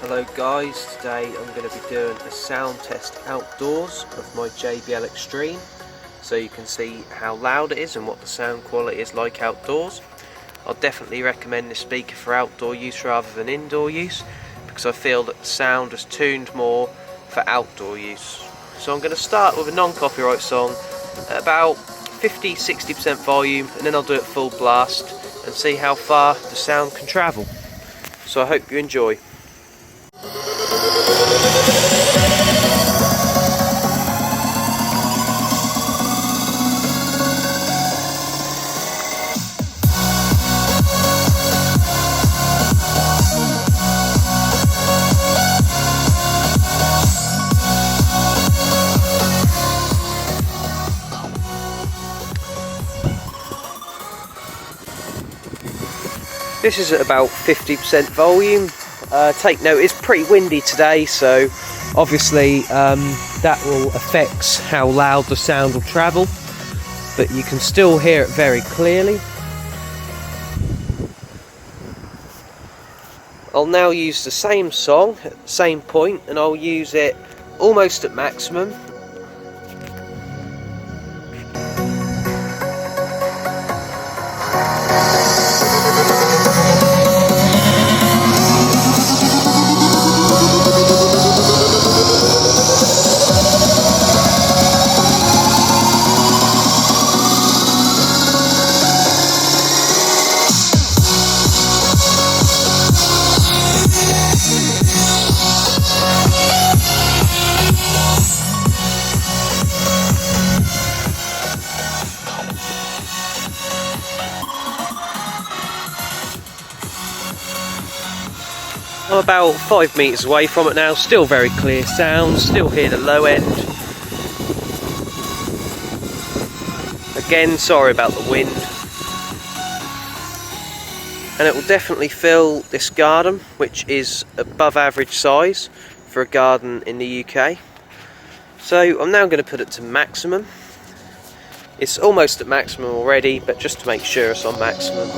Hello guys, today I'm going to be doing a sound test outdoors of my JBL Xtreme, so you can see how loud it is and what the sound quality is like outdoors. I'll definitely recommend this speaker for outdoor use rather than indoor use, because I feel that the sound is tuned more for outdoor use. So I'm going to start with a non-copyright song at about 50-60% volume, and then I'll do it full blast and see how far the sound can travel. So I hope you enjoy. This is at about 50% volume. Take note, it's pretty windy today, so obviously that will affect how loud the sound will travel, but you can still hear it very clearly. I'll now use the same song at the same point, and I'll use it almost at maximum. I'm about 5 meters away from it now, still very clear sound, still hear the low end. Again, sorry about the wind. And it will definitely fill this garden, which is above average size for a garden in the UK. So I'm now going to put it to maximum. It's almost at maximum already, but just to make sure it's on maximum.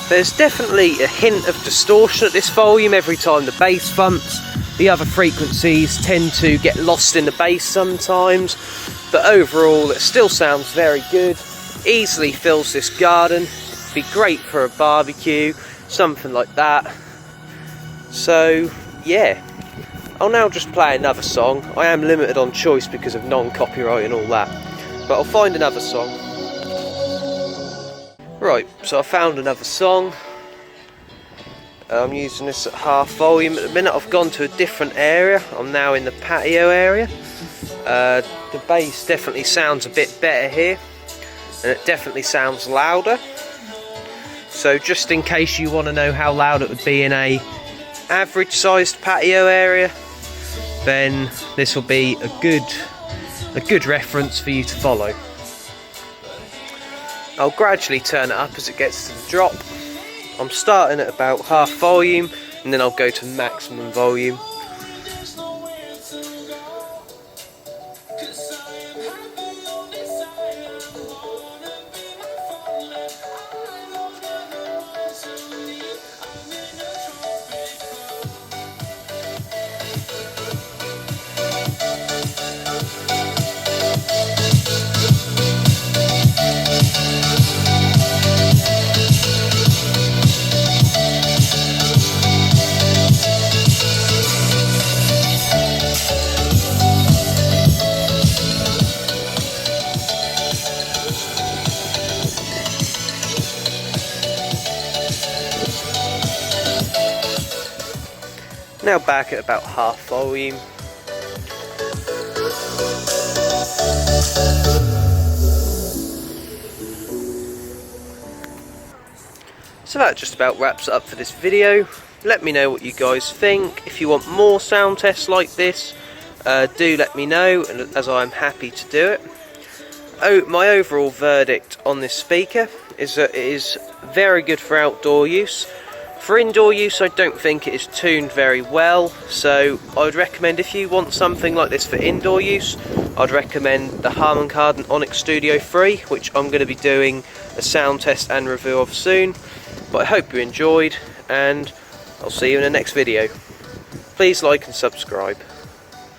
There's definitely a hint of distortion at this volume every time the bass thumps. The other frequencies tend to get lost in the bass sometimes, but overall it still sounds very good. Easily fills this garden. Be great for a barbecue, something like that. So yeah, I'll now just play another song. I am limited on choice because of non-copyright and all that, but I'll find another song. Right, so I found another song. I'm using this at half volume. At the minute I've gone to a different area. I'm now in the patio area. The bass definitely sounds a bit better here, and it definitely sounds louder. So just in case you want to know how loud it would be in a average sized patio area, then this will be a good reference for you to follow. I'll gradually turn it up as it gets to the drop. I'm starting at about half volume, and then I'll go to maximum volume. Now back at about half volume. So that just about wraps it up for this video. Let me know what you guys think. If you want more sound tests like this, do let me know, as I'm happy to do it. My overall verdict on this speaker is that it is very good for outdoor use. For indoor use, I don't think it is tuned very well, so I would recommend, if you want something like this for indoor use, I'd recommend the Harman Kardon Onyx Studio 3, which I'm going to be doing a sound test and review of soon. But I hope you enjoyed, and I'll see you in the next video. Please like and subscribe.